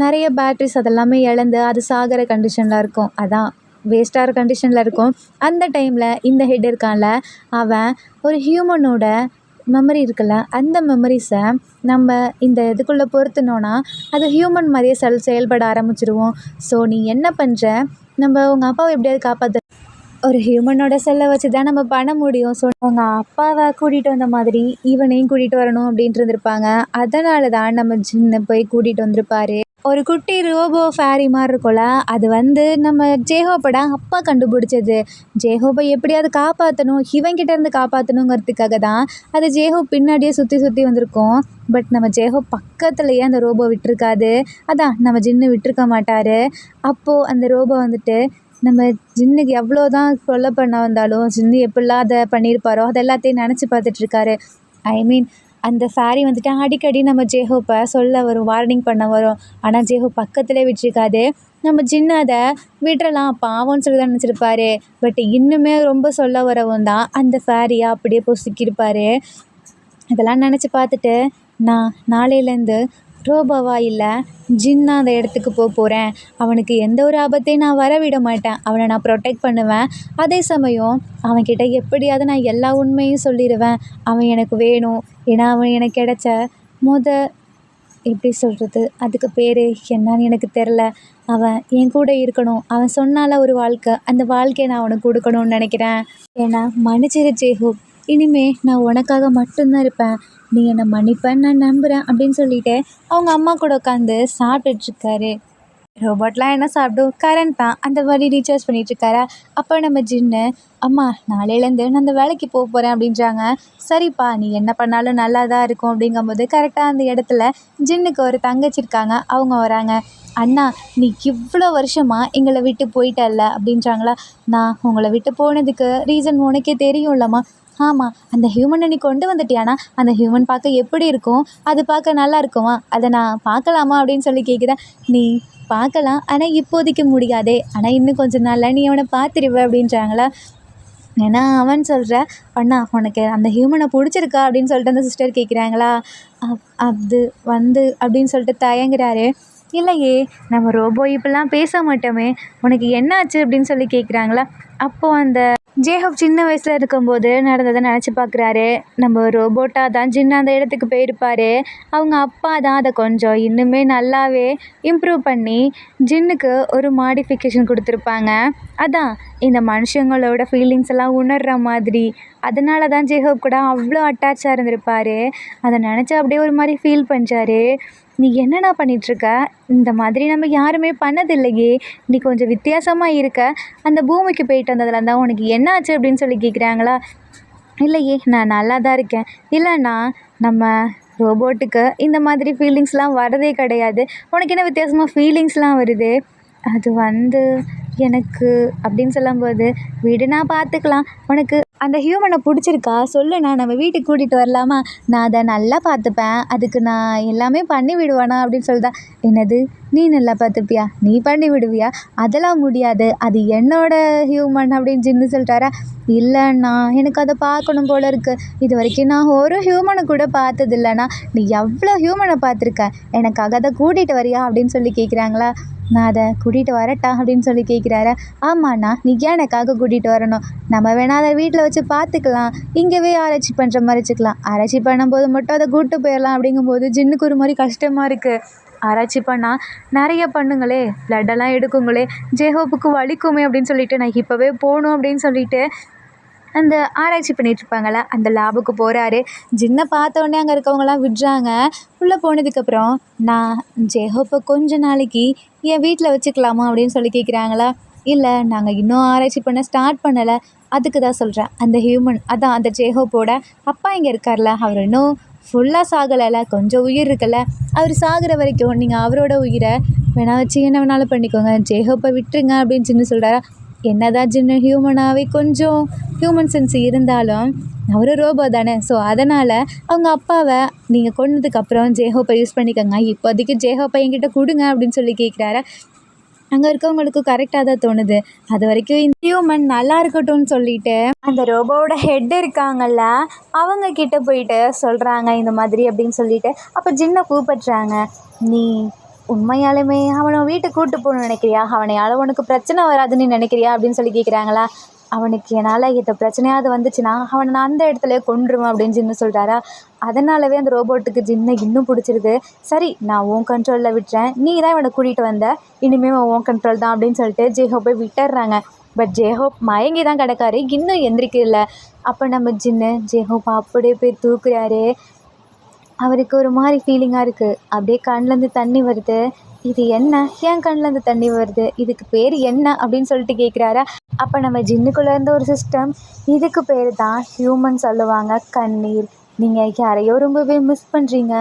நிறைய பேட்ரிஸ் அதெல்லாமே இழந்து அது சாகிற கண்டிஷனில் இருக்கும். அதான் வேஸ்டாகிற கண்டிஷனில் இருக்கும். அந்த டைமில் இந்த ஹெட் இருக்கான்ல, அவன் ஒரு ஹியூமனோட மெமரி இருக்குல்ல, அந்த மெமரிஸை நம்ம இந்த இதுக்குள்ளே பொருத்தினோன்னா அது ஹியூமன் மாதிரியே செயல்பட ஆரம்பிச்சிருவோம். ஸோ நீ என்ன பண்ணுற, நம்ம உங்கள் அப்பாவை எப்படியாவது காப்பாற்ற ஒரு ஹியூமனோட செல்லை வச்சு தான் நம்ம பண்ண முடியும். ஸோ அவங்க அப்பாவை கூட்டிகிட்டு வந்த மாதிரி இவனையும் கூட்டிகிட்டு வரணும் அப்படின்ட்டு இருந்திருப்பாங்க. அதனால தான் நம்ம ஜின்னை போய் கூட்டிகிட்டு வந்திருப்பாரு. ஒரு குட்டி ரோபோ ஃபேரி மாதிரி இருக்கும்ல, அது வந்து நம்ம ஜேஹோப்போட அப்பா கண்டுபிடிச்சது. ஜேஹோப்பை எப்படியாவது காப்பாற்றணும், இவங்கிட்ட இருந்து காப்பாற்றணுங்கிறதுக்காக தான் அது ஜேஹோப் பின்னாடியே சுற்றி வந்திருக்கோம். பட் நம்ம ஜேஹோப் பக்கத்துலேயே அந்த ரோபோ விட்டுருக்காது. அதான் நம்ம ஜின்னு விட்டுருக்க மாட்டார். அப்போது அந்த ரோபோ வந்துட்டு நம்ம ஜின்னுக்கு எவ்வளோ தான் கொலை பண்ண வந்தாலும் ஜின்னு எப்படிலாம் அதை பண்ணியிருப்பாரோ அது எல்லாத்தையும் நினச்சி பார்த்துட்ருக்காரு. அந்த ஃபேரி வந்துட்டு அடிக்கடி நம்ம ஜேஹோப்பை சொல்ல வரும், வார்னிங் பண்ண வரும். ஆனால் ஜேஹோப் பக்கத்துலேயே விட்டுருக்காது. நம்ம ஜின்னு அதை விட்டுறலாம் பாவம்னு சொல்லி தான் நினச்சிருப்பாரு. பட் இன்னுமே ரொம்ப சொல்ல வரவும் தான் அந்த ஃபேரியை அப்படியே பொசுக்கியிருப்பார். இதெல்லாம் நினச்சி பார்த்துட்டு நான் நாளையிலேருந்து ரோபோவா இல்லை ஜின்னா அந்த இடத்துக்கு போகிறேன். அவனுக்கு எந்த ஒரு ஆபத்தையும் நான் வரவிட மாட்டேன். அவனை நான் ப்ரொடெக்ட் பண்ணுவேன். அதே சமயம் அவன்கிட்ட எப்படியாவது நான் எல்லா உண்மையும் சொல்லிடுவேன். அவன் எனக்கு வேணும். ஏன்னா அவன் எனக்கு கிடைச்ச எப்படி சொல்கிறது, அதுக்கு பேர் என்னன்னு எனக்கு தெரில. அவன் என் கூட இருக்கணும். அவன் சொன்னால ஒரு வாழ்க்கை, அந்த வாழ்க்கையை நான் அவனுக்கு கொடுக்கணும்னு நினைக்கிறேன். ஏன்னா மன்னிச்சிரு ஜேஹோப், இனிமே நான் உனக்காக மட்டும்தான் இருப்பேன். நீ என்னை மன்னிப்பேன்னு நான் நம்புகிறேன் அப்படின்னு சொல்லிட்டு அவங்க அம்மா கூட உட்காந்து சாப்பிட்டுட்ருக்காரு. ரோபோட்லாம் என்ன சாப்பிடும், கரண்ட் தான், அந்த மாதிரி ரீசார்ஜ் பண்ணிகிட்ருக்காரா. அப்போ நம்ம ஜின்னு அம்மா நாளையிலேருந்து நான் அந்த வேலைக்கு போகிறேன் அப்படின்றாங்க. சரிப்பா, நீ என்ன பண்ணாலும் நல்லா தான் இருக்கும் அப்படிங்கும்போது கரெக்டாக அந்த இடத்துல ஜின்னுக்கு ஒரு தங்கச்சி இருக்காங்க. அவங்க வராங்க. அண்ணா, நீ இவ்வளோ வருஷமாக எங்களை விட்டு போயிட்டல்ல அப்படின்றாங்களா. நான் உங்களை விட்டு போனதுக்கு ரீசன் உனக்கே தெரியும்லம்மா. ஆமாம், அந்த ஹியூமனை நீ கொண்டு வந்துட்டியானா, அந்த ஹியூமன் பார்க்க எப்படி இருக்கும், அது பார்க்க நல்லா இருக்குமா, அதை நான் பார்க்கலாமா அப்படின்னு சொல்லி கேட்குறேன். நீ பார்க்கலாம், ஆனால் இப்போதைக்கு முடியாதே, ஆனால் இன்னும் கொஞ்சம் நாளில் நீ அவனை பார்த்துருவ அப்படின்றாங்களா. ஏன்னா அவன் சொல்கிற அண்ணா உனக்கு அந்த ஹியூமனை பிடிச்சிருக்கா அப்படின்னு சொல்லிட்டு அந்த சிஸ்டர் கேட்குறாங்களா. அது அப்படின்னு சொல்லிட்டு தயங்குறாரு. இல்லையே, நம்ம ரோபோ இப்படிலாம் பேச மாட்டோமே, உனக்கு என்ன ஆச்சு அப்படின்னு சொல்லி கேட்குறாங்களா. அப்போது அந்த ஜேஹப் சின்ன வயசில் இருக்கும்போது நடந்ததை நினச்சி பார்க்குறாரு. நம்ம ரோபோட்டாக தான் ஜின் அந்த இடத்துக்கு போயிருப்பார். அவங்க அப்பா தான் அதை கொஞ்சம் இன்னுமே நல்லாவே இம்ப்ரூவ் பண்ணி ஜின்னுக்கு ஒரு மாடிஃபிகேஷன் கொடுத்துருப்பாங்க. அதான் இந்த மனுஷங்களோட ஃபீலிங்ஸ் எல்லாம் உணர்கிற மாதிரி. அதனால தான் ஜேஹப் கூட அவ்வளோ அட்டாச்சாக இருந்திருப்பார். அதை நினச்சி அப்படியே ஒரு மாதிரி ஃபீல் பண்ணுறாரு. நீ என்னடா பண்ணிகிட்ருக்க, இந்த மாதிரி நம்ம யாருமே பண்ணதில்லையே, நீ கொஞ்சம் வித்தியாசமாக இருக்க, அந்த பூமிக்கு போயிட்டு வந்ததில் தான் உனக்கு என்ன ஆச்சு அப்படின்னு சொல்லி கேட்குறாங்களா. இல்லையே, நான் நல்லா தான் இருக்கேன். இல்லைண்ணா, நம்ம ரோபோட்டுக்கு இந்த மாதிரி ஃபீலிங்ஸ்லாம் வரதே கிடையாது. உனக்கு என்ன வித்தியாசமாக ஃபீலிங்ஸ்லாம் வருது. அது எனக்கு அப்படின்னு சொல்லும்போது, விடுண்ணா பார்த்துக்கலாம். உனக்கு அந்த ஹியூமனை பிடிச்சிருக்கா சொல்லுண்ணா, நம்ம வீட்டுக்கு கூட்டிகிட்டு வரலாமா, நான் அதை நல்லா பார்த்துப்பேன், அதுக்கு நான் எல்லாமே பண்ணி விடுவேண்ணா அப்படின்னு சொல்லிட்டா. என்னது, நீ நல்லா பார்த்துப்பியா, நீ பண்ணி விடுவியா, அதெல்லாம் முடியாது, அது என்னோட ஹியூமன் அப்படின்னு ஜின்னு சொல்லிட்டாரா. இல்லைண்ணா, எனக்கு அதை பார்க்கணும் போல இருக்குது, இது வரைக்கும் நான் ஒரு ஹியூமனை கூட பார்த்ததில்லண்ணா, நீ எவ்வளோ ஹியூமனை பார்த்துருக்க, எனக்காக அதை கூட்டிகிட்டு வரியா அப்படின்னு சொல்லி கேட்குறாங்களா. நான் அதை கூட்டிகிட்டு வரட்டா அப்படின்னு சொல்லி கேட்குறாரு. ஆமாண்ணா, நீ ஏன் எனக்காக கூட்டிகிட்டு வரணும், நம்ம வேணால் அதை வீட்டில் வச்சு பார்த்துக்கலாம், இங்கேவே ஆராய்ச்சி பண்ணுற மாதிரி வச்சுக்கலாம், ஆராய்ச்சி பண்ணும்போது மட்டும் அதை கூப்பிட்டு போயிடலாம். அப்படிங்கும்போது ஜின்னுக்கு ஒரு மாதிரி கஷ்டமாக இருக்குது. ஆராய்ச்சி பண்ணால் நிறைய பண்ணுங்களே, ப்ளட்டெல்லாம் எடுக்குங்களே, ஜேஹோப்புக்கு வலிக்குமே அப்படின்னு சொல்லிட்டு நான் இப்போவே போகணும் அப்படின்னு சொல்லிட்டு அந்த ஆராய்ச்சி பண்ணிகிட்ருப்பாங்கள அந்த லேபுக்கு போகிறாரு. ஜின்னை பார்த்தோன்னே அங்கே இருக்கவங்களாம் விடுறாங்க. உள்ளே போனதுக்கப்புறம், நான் ஜேஹோப்பை கொஞ்ச நாளைக்கு என் வீட்டில் வச்சுக்கலாமா அப்படின்னு சொல்லி கேட்குறாங்களா. இல்லை, நாங்கள் இன்னும் ஆராய்ச்சி பண்ண ஸ்டார்ட் பண்ணலை, அதுக்கு தான் சொல்கிறேன். அந்த ஹியூமன், அதான் அந்த ஜேஹோப்போட அப்பா இங்கே இருக்கார்ல, அவர் இன்னும் ஃபுல்லாக சாகலைல, கொஞ்சம் உயிர் இருக்குல்ல, அவர் சாகிற வரைக்கும் நீங்கள் அவரோட உயிரை வேணா வச்சு என்ன வேணாலும் பண்ணிக்கோங்க, ஜேஹோப்பை விட்டுருங்க அப்படின்னு சின்ன சொல்கிறாரா. என்னதான் ஜின்னு ஹியூமனாகவே கொஞ்சம் ஹியூமன் சென்ஸ் இருந்தாலும் அவர் ரோபோ தானே, ஸோ அதனால் அவங்க அப்பாவை நீங்கள் கொன்னதுக்கப்புறம் ஜேஹோப்பை யூஸ் பண்ணிக்கோங்க, இப்போதைக்கு ஜேஹோப்பை என்கிட்ட கொடுங்க அப்படின்னு சொல்லி கேட்குறாரு. அங்கே இருக்கவங்களுக்கு கரெக்டாக தான் தோணுது. அது வரைக்கும் இந்த ஹியூமன் நல்லா இருக்கட்டும்னு சொல்லிட்டு அந்த ரோபோவோட ஹெட் இருக்காங்கல்ல, அவங்க கிட்ட போயிட்டு சொல்கிறாங்க இந்த மாதிரி அப்படின்னு சொல்லிட்டு. அப்போ ஜின்னை கூப்பிட்றாங்க. நீ உண்மையாலுமே அவனை வீட்டுக்கு கூப்பிட்டு போகணும்னு நினைக்கிறியா, அவனையால் உனக்கு பிரச்சனை வராதுன்னு நினைக்கிறியா அப்படின்னு சொல்லி கேட்குறாங்களா. அவனுக்கு என்னால் எந்த பிரச்சனையாவது வந்துச்சுன்னா அவனை நான் அந்த இடத்துலையே கொன்றுவேன் அப்படின்னு ஜின்னு சொல்கிறாரா. அதனாலவே அந்த ரோபோட்டுக்கு ஜின்னை இன்னும் பிடிச்சிருது. சரி, நான் உன் கண்ட்ரோலில் விட்டுறேன், நீ தான் இவனை கூட்டிகிட்டு வந்த, இனிமேல் உன் கண்ட்ரோல் தான் அப்படின்னு சொல்லிட்டு ஜேஹோப்பை விட்டுடுறாங்க. பட் ஜேஹோப் மயங்கி தான் கிடக்காரு, இன்னும் எந்திரிக்கல. அப்போ நம்ம ஜின்னு ஜேஹோப்பை அப்படியே போய் தூக்குறாரு. அவருக்கு ஒரு மாதிரி ஃபீலிங்காக இருக்குது. அப்படியே கண்லேருந்து தண்ணி வருது. இது என்ன, ஏன் கண்லேருந்து தண்ணி வருது, இதுக்கு பேர் என்ன அப்படின்னு சொல்லிட்டு கேட்குறாரா. அப்போ நம்ம ஜின்னுக்குள்ளே இருந்த ஒரு சிஸ்டம், இதுக்கு பேர் தான் ஹியூமன் சொல்லுவாங்க கண்ணீர். நீங்கள் யாரையோ ரொம்பவே மிஸ் பண்ணுறீங்க,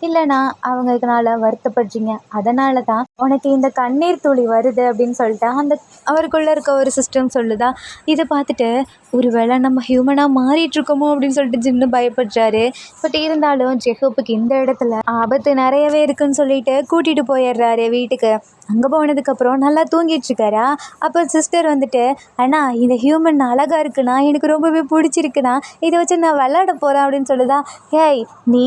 இல்லைனா அவங்களுக்குனால வருத்தப்படுறீங்க, அதனால தான் உனக்கு இந்த கண்ணீர் துளி வருது அப்படின்னு சொல்லிட்டு அந்த அவருக்குள்ளே இருக்க ஒரு சிஸ்டம் சொல்லுதா. இதை பார்த்துட்டு ஒரு வேளை நம்ம ஹியூமனாக மாறிட்டுருக்கோமோ அப்படின்னு சொல்லிட்டு ஜின்னு பயப்படுறாரு. பட் இருந்தாலும் ஜெஹோப்புக்கு இந்த இடத்துல ஆபத்து நிறையவே இருக்குன்னு சொல்லிட்டு கூட்டிகிட்டு போயிடுறாரு வீட்டுக்கு. அங்கே போனதுக்கப்புறம் நல்லா தூங்கிட்டுருக்காரா. அப்போ சிஸ்டர் வந்துட்டு, அண்ணா இந்த ஹியூமன் அழகாக இருக்குண்ணா, எனக்கு ரொம்பவே பிடிச்சிருக்குண்ணா, இதை வச்சு நான் விளாட போகிறேன் அப்படின்னு சொல்லுதா. ஏய், நீ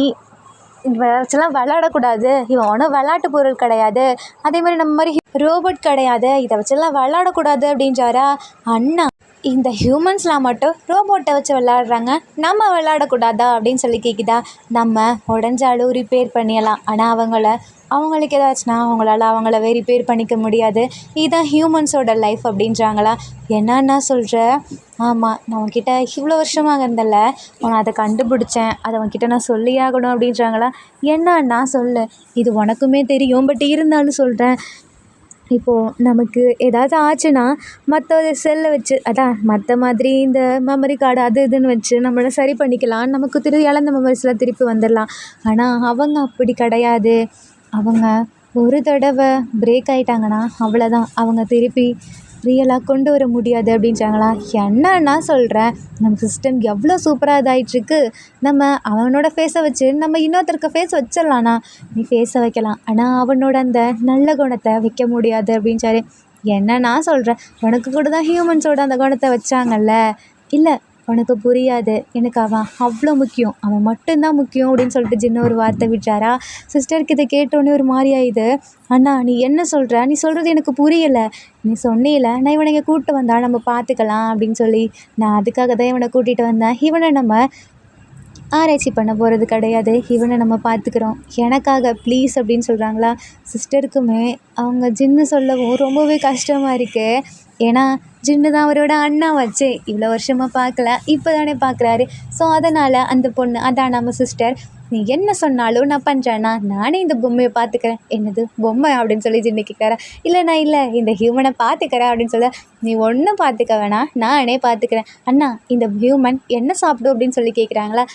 இவன் வச்செல்லாம் விளாடக்கூடாது, இவன் ஒன்றும் விளாட்டு பொருள் கிடையாது, அதே மாதிரி நம்ம மாதிரி ரோபோட் கிடையாது, இதை வச்செல்லாம் விளாடக்கூடாது அப்படின்றாரா. அண்ணா, இந்த ஹியூமன்ஸ்லாம் மட்டும் ரோபோட்டை வச்சு விளாட்றாங்க, நம்ம விளாடக்கூடாதா அப்படின்னு சொல்லி கேட்குதா. நம்ம உடஞ்சாலும் ரிப்பேர் பண்ணிடலாம், ஆனால் அவங்களுக்கு ஏதாச்சுன்னா அவங்கள ரிப்பேர் பண்ணிக்க முடியாது, இதுதான் ஹியூமன்ஸோட லைஃப் அப்படின்றாங்களா. என்னன்னா சொல்கிற, ஆமாம், நான் உன்கிட்ட இவ்வளோ வருஷமாக இருந்தல, நான் அதை கண்டுபிடிச்சேன், அதை உன்கிட்ட நான் சொல்லியாகணும் அப்படின்றாங்களா. என்னன்னா சொல்லு, இது உனக்குமே தெரியும், பட் இருந்தாலும் சொல்கிறேன். இப்போது நமக்கு ஏதாவது ஆச்சுன்னா மற்ற செல்லை வச்சு, அதான் மற்ற மாதிரி இந்த மெமரி கார்டு அது இதுன்னு வச்சு நம்மளை சரி பண்ணிக்கலாம், நமக்கு இழந்த மெமரிஸ்லாம் திருப்பி வந்துடலாம். ஆனால் அவங்க அப்படி கிடையாது. அவங்க ஒரு தடவை பிரேக் ஆகிட்டாங்கன்னா அவ்வளோதான், அவங்க திருப்பி ரியலாக கொண்டு வர முடியாது அப்படின்றாங்களா. என்னன்னா சொல்கிறேன், நம்ம சிஸ்டம் எவ்வளோ சூப்பராக இதாகிட்டுருக்கு, நம்ம அவனோட ஃபேஸை வச்சு நம்ம இன்னொருத்தருக்கு ஃபேஸ் வச்சிடலாண்ணா, நீ ஃபேஸை வைக்கலாம், ஆனால் அவனோட அந்த நல்ல குணத்தை வைக்க முடியாது அப்படின்றாரு. என்னன்னா சொல்கிறேன், உனக்கு கூட தான் ஹியூமன்ஸோட அந்த குணத்தை வச்சாங்கல்ல. இல்லை, உனக்கு புரியாது, எனக்கு அவன் அவ்வளோ முக்கியம், அவன் மட்டும்தான் முக்கியம் அப்படின்னு சொல்லிட்டு ஜின்னு ஒரு வார்த்தை விட்டாரா. சிஸ்டருக்கு இதை கேட்டோன்னே ஒரு மாதிரி ஆயிடுது. அண்ணா நீ என்ன சொல்கிற, நீ சொல்கிறது எனக்கு புரியலை, நீ சொன்னீல நான் இவனை இங்கே கூப்பிட்டு வந்தா நம்ம பார்த்துக்கலாம் அப்படின்னு சொல்லி, நான் அதுக்காக தான் இவனை கூட்டிகிட்டு வந்தேன். இவனை நம்ம ஆராய்ச்சி பண்ண போகிறது கிடையாது, இவனை நம்ம பார்த்துக்குறோம், எனக்காக ப்ளீஸ் அப்படின்னு சொல்கிறாங்களா. சிஸ்டருக்குமே அவங்க ஜின்னு சொல்லவும் ரொம்பவே கஷ்டமாக இருக்குது. ஏன்னா ஜின்னு தான் அவரோட அண்ணா வச்சு இவ்வளோ வருஷமாக பார்க்கல, இப்போ தானே பார்க்குறாரு. ஸோ அதனால் அந்த பொண்ணு அதான் நம்ம சிஸ்டர், நீ என்ன சொன்னாலும் நான் பண்ணுறேன்னா, நானே இந்த பொம்மையை பார்த்துக்கிறேன். என்னது பொம்மை அப்படின்னு சொல்லி ஜின்னு கேட்குறாரா. இல்லை நான் இல்லை இந்த ஹியூமனை பார்த்துக்கிறேன் அப்படின்னு சொல்ல, நீ ஒன்றும் பார்த்துக்க வேணாம், நானே பார்த்துக்கிறேன். அண்ணா இந்த ஹியூமன் என்ன சாப்பிடும் அப்படின்னு சொல்லி கேட்குறாங்களா.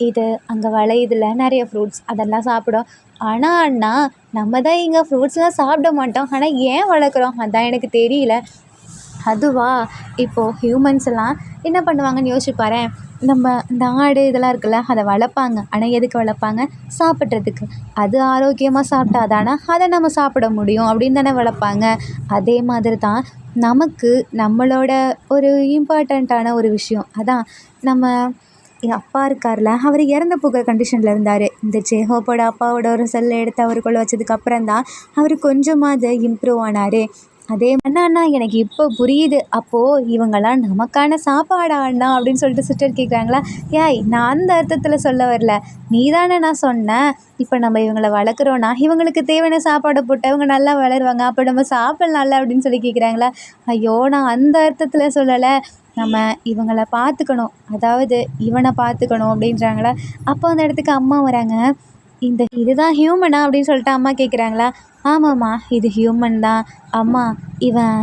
இது அங்கே விளையுதுல நிறைய ஃப்ரூட்ஸ் அதெல்லாம் சாப்பிடும். ஆனால் அண்ணா நம்ம தான் இங்கே ஃப்ரூட்ஸ்லாம் சாப்பிட மாட்டோம், ஆனால் ஏன் வளர்க்குறோம் அதான் எனக்கு தெரியல. அதுவா, இப்போது ஹியூமன்ஸ் எல்லாம் என்ன பண்ணுவாங்கன்னு யோசிச்சு பாரேன். நம்ம இந்த ஆடு இதெல்லாம் இருக்குல்ல அதை வளர்ப்பாங்க, ஆனால் எதுக்கு வளர்ப்பாங்க, சாப்பிட்றதுக்கு. அது ஆரோக்கியமாக சாப்பிட்டா தானே அதை நம்ம சாப்பிட முடியும் அப்படின்னு தானே வளர்ப்பாங்க. அதே மாதிரி தான் நமக்கு நம்மளோட ஒரு இம்பார்ட்டண்ட்டான ஒரு விஷயம். அதான் நம்ம என் அப்பா இருக்கார்ல, அவர் இறந்து போகிற கண்டிஷனில் இருந்தார். இந்த ஜேஹோப்போட அப்பாவோட ஒரு செல்லை எடுத்து அவருக்குள்ளே வச்சதுக்கப்புறம் தான் அவர் கொஞ்சமாவது இம்ப்ரூவ் ஆனார். அதே அண்ணா அண்ணா எனக்கு இப்போ புரியுது, அப்போது இவங்கெல்லாம் நமக்கான சாப்பாடா அண்ணா அப்படின்னு சொல்லிட்டு சிஸ்டர் கேட்குறாங்களா. ஏய் நான் அந்த அர்த்தத்தில் சொல்ல வரல, நீ தானே நான் சொன்னேன். இப்போ நம்ம இவங்களை வளர்க்குறோன்னா இவங்களுக்கு தேவையான சாப்பாடை போட்டு இவங்க நல்லா வளருவாங்க, அப்போ நம்ம சாப்பிட்லாம்ல அப்படின்னு சொல்லி கேட்குறாங்களா. ஐயோ நான் அந்த அர்த்தத்தில் சொல்லலை, நம்ம இவங்களை பார்த்துக்கணும், அதாவது இவனை பார்த்துக்கணும் அப்படின்றாங்களா. அப்போ அந்த இடத்துக்கு அம்மா வராங்க. இதுதான் ஹியூமனா அப்படின்னு சொல்லிட்டு அம்மா கேட்குறாங்களா. ஆமாம்மா இது ஹியூமன் தான் அம்மா, இவன்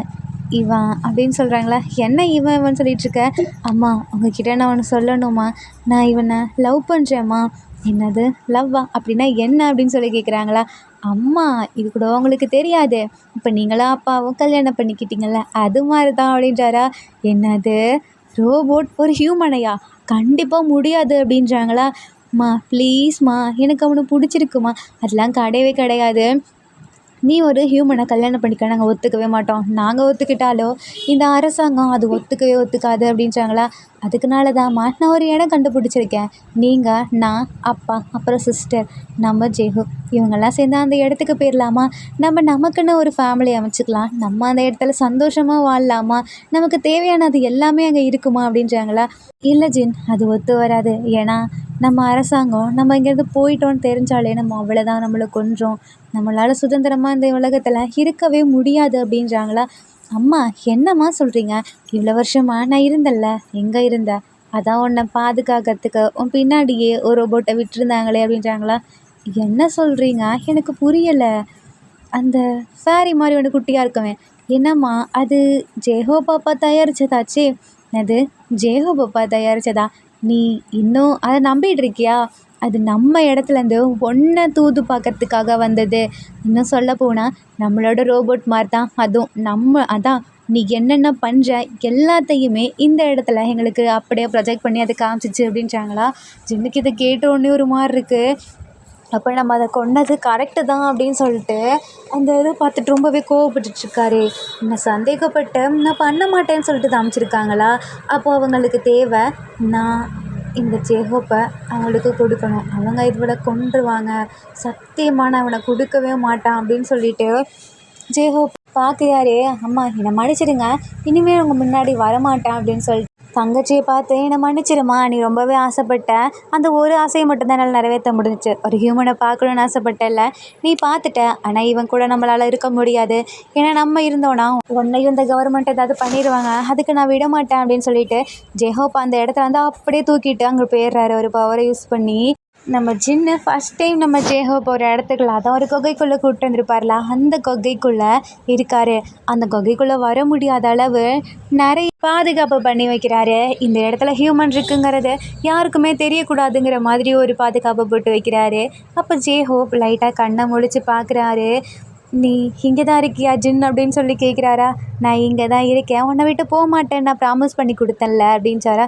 இவன் அப்படின்னு சொல்கிறாங்களா. என்ன இவன் சொல்லிகிட்ருக்க. அம்மா உங்ககிட்ட நான் ஒன்று சொல்லணுமா, நான் இவனை லவ் பண்ணுறேம்மா. என்னது லவ்வா, அப்படின்னா என்ன அப்படின்னு சொல்லி கேட்குறாங்களா. அம்மா இது கூட உங்களுக்கு தெரியாது, இப்போ நீங்களாம் அப்பாவும் கல்யாணம் பண்ணிக்கிட்டீங்கள்ல அது மாதிரி தான் அப்படின்றாரா. என்னது ரோபோட் ஒரு ஹியூமனையா, கண்டிப்பாக முடியாது அப்படின்றாங்களா. மா ப்ளீஸ்மா எனக்கு அவனை பிடிச்சிருக்குமா, அதெல்லாம் கிடையவே கிடையாது, நீ ஒரு ஹியூமனை கல்யாணம் பண்ணிக்க நாங்கள் ஒத்துக்கவே மாட்டோம், நாங்கள் ஒத்துக்கிட்டாலோ இந்த அரசாங்கம் அது ஒத்துக்கவே ஒத்துக்காது அப்படின்றாங்களா. அதுக்குனால தான்மா நான் ஒரு இடம் கண்டுபிடிச்சிருக்கேன், நீங்கள் நான் அப்பா அப்புறம் சிஸ்டர் நம்ம ஜெஹு இவங்கெல்லாம் சேர்ந்து அந்த இடத்துக்கு போயிடலாமா, நம்ம நமக்குன்னு ஒரு ஃபேமிலி அமைச்சிக்கலாம், நம்ம அந்த இடத்துல சந்தோஷமாக வாழலாமா, நமக்கு தேவையானது எல்லாமே அங்கே இருக்குமா அப்படின்றாங்களா. இல்லை ஜின் அது ஒத்து வராது, ஏன்னா நம்ம அரசாங்கம் நம்ம இங்கேருந்து போயிட்டோன்னு தெரிஞ்சாலே நம்ம அவ்வளோதான், நம்மளை கொன்றோம், நம்மளால் சுதந்திரமாக இந்த உலகத்தில் இருக்கவே முடியாது அப்படின்றாங்களா. அம்மா என்னம்மா சொல்கிறீங்க, இவ்வளோ வருஷமாக நான் இருந்தேன்ல, எங்கே இருந்த, அதான் உன்னை பாதுகாக்கிறதுக்கு உன் பின்னாடியே ஒரு ரோபோட்டை விட்டுருந்தாங்களே அப்படின்றாங்களா. என்ன சொல்கிறீங்க எனக்கு புரியலை. அந்த ஃபேரி மாதிரி ஒன்று குட்டியாக இருக்குமே, என்னம்மா அது ஜேஹோ பாப்பா தயாரித்ததாச்சே. அது ஜேஹோ பாப்பா தயாரித்ததா, நீ இன்னும் அதை நம்பிட்டு இருக்கியா, அது நம்ம இடத்துலேருந்து ஒன்றை தூது பார்க்கறதுக்காக வந்தது. இன்னும் சொல்ல போனால் நம்மளோட ரோபோட் மாதிரி தான் அதுவும், நம்ம அதான் நீ என்னென்ன பண்ணுற எல்லாத்தையுமே இந்த இடத்துல எங்களுக்கு அப்படியே ப்ரொஜெக்ட் பண்ணி அதை காமிச்சிச்சு அப்படின்றாங்களா. ஜின்னுக்கு இதை கேட்டோடனே ஒரு மாதிரி இருக்குது. அப்போ நம்ம அதை கொண்டது கரெக்டு தான் அப்படின்னு சொல்லிட்டு அந்த இது பார்த்துட்டு ரொம்பவே கோவப்பட்டுட்ருக்காரு. என்னை சந்தேகப்பட்டு நான் பண்ண மாட்டேன்னு சொல்லிட்டு காமிச்சிருக்காங்களா. அப்போது அவங்களுக்கு தேவை நான் இந்த ஜேஹோப்பை அவங்களுக்கு கொடுக்கணும், அவங்க இதோட கொன்றுவாங்க, சத்தியமாக நான் அவனை கொடுக்கவே மாட்டான் அப்படின்னு சொல்லிட்டு ஜேஹோப் பார்க்குறாரே. அம்மா என்னை மன்னிச்சிடுங்க, இனிமேல் உங்கள் முன்னாடி வரமாட்டேன் அப்படின்னு சொல்லிட்டு தங்கச்சியை பார்த்து என்னை மன்னிச்சிடுமா, நீ ரொம்பவே ஆசைப்பட்ட அந்த ஒரு ஆசையை மட்டும்தான் என்னால் நிறைவேற்ற முடிஞ்சிச்சு, ஒரு ஹியூமனை பார்க்கணுன்னு ஆசைப்பட்டல, நீ பார்த்துட்ட, ஆனால் இவன் கூட நம்மளால் இருக்க முடியாது, ஏன்னா நம்ம இருந்தோன்னா உன்னையும் இந்த கவர்மெண்ட் ஏதாவது பண்ணிடுவாங்க, அதுக்கு நான் விட மாட்டேன் அப்படின்னு சொல்லிட்டு ஜெஹோப் அந்த இடத்துல வந்து அப்படியே தூக்கிட்டு அங்கே போயிடுறாரு ஒரு பவரை யூஸ் பண்ணி. நம்ம ஜின்னு ஃபஸ்ட் டைம் நம்ம ஜேஹோப் ஒரு இடத்துக்குள்ள அதான் ஒரு குகைக்குள்ளே கூப்பிட்டு வந்திருப்பார்ல, அந்த குகைக்குள்ளே இருக்கார். அந்த குகைக்குள்ளே வர முடியாத அளவு நிறைய பாதுகாப்பு பண்ணி வைக்கிறாரு. இந்த இடத்துல ஹியூமன் இருக்குங்கிறது யாருக்குமே தெரியக்கூடாதுங்கிற மாதிரி ஒரு பாதுகாப்பு போட்டு வைக்கிறாரு. அப்போ ஜேஹோப் லைட்டாக கண்ணை முழிச்சு பார்க்குறாரு. நீ இங்கே தான் இருக்கியா ஜின் அப்படின்னு சொல்லி கேட்குறாரா. நான் இங்கே தான் இருக்கேன், உன்னை விட்டு போக மாட்டேன், நான் ப்ராமிஸ் பண்ணி கொடுத்தேன்ல அப்படின்றாரா.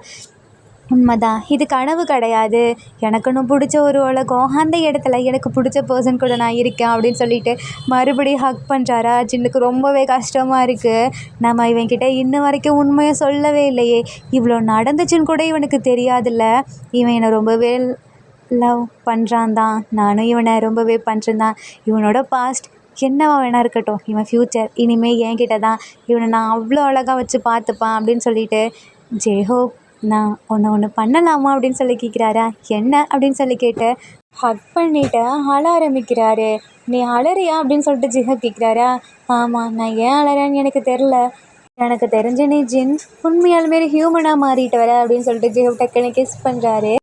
உண்மைதான். இது கனவு கிடையாது. எனக்குன்னு பிடிச்ச ஒரு உலகம். அந்த இடத்துல எனக்கு பிடிச்ச பெர்சன் கூட நான் இருக்கேன் அப்படின்னு சொல்லிட்டு மறுபடியும் ஹக் பண்ணுறாரா. ஜின்னுக்கு ரொம்பவே கஷ்டமாக இருக்குது. நம்ம இவன்கிட்ட இன்ன வரைக்கும் உண்மையை சொல்லவே இல்லையே. இவ்வளோ நடந்துச்சுன்னு கூட இவனுக்கு தெரியாதுல்ல. இவன் என்னை ரொம்பவே லவ் பண்ணுறான் தான். நானும் இவனை ரொம்பவே பண்ணுறேன் தான். இவனோட பாஸ்ட் என்னவா வேணா இருக்கட்டும். இவன் ஃப்யூச்சர் இனிமேல் என்கிட்ட தான். இவனை நான் அவ்வளோ அழகாக வச்சு பார்த்துப்பான் அப்படின்னு சொல்லிட்டு ஜெய்ஹோ நான் ஒன்று பண்ணலாமா அப்படின்னு சொல்லி கேட்குறாரா. என்ன அப்படின்னு சொல்லி கேட்டு ஹக் பண்ணிவிட்டு அழ ஆரம்பிக்கிறாரு. நீ அழறியா அப்படின்னு சொல்லிட்டு ஜிஹோ கேட்குறாரா. ஆமாம், நான் ஏன் அழறேன்னு எனக்கு தெரில. எனக்கு தெரிஞ்ச நீ ஜின் உண்மையாலுமே ஹியூமனாக மாறிட்டு வர அப்படின்னு சொல்லிட்டு ஜிஹோ டக்குன்னு கிஸ் பண்ணுறாரு.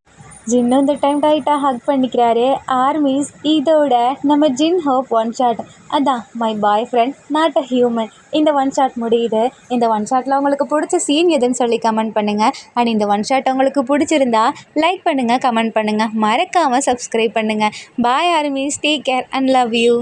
ஜின்னும் இந்த டைம் டைட்டாக ஹக் பண்ணிக்கிறாரு. ஆர்மிஸ் இதோட நம்ம ஜின் ஹோப் ஒன் ஷாட் அதான் my boyfriend not a human இந்த ஒன் ஷாட் முடியுது. இந்த ஒன் ஷாட்டில் உங்களுக்கு பிடிச்ச சீன் எதுன்னு சொல்லி கமெண்ட் பண்ணுங்கள். அண்ட் இந்த ஒன் ஷாட் உங்களுக்கு பிடிச்சிருந்தா லைக் பண்ணுங்கள், கமெண்ட் பண்ணுங்கள், மறக்காமல் சப்ஸ்கிரைப் பண்ணுங்கள். Bye armies, take care and love you.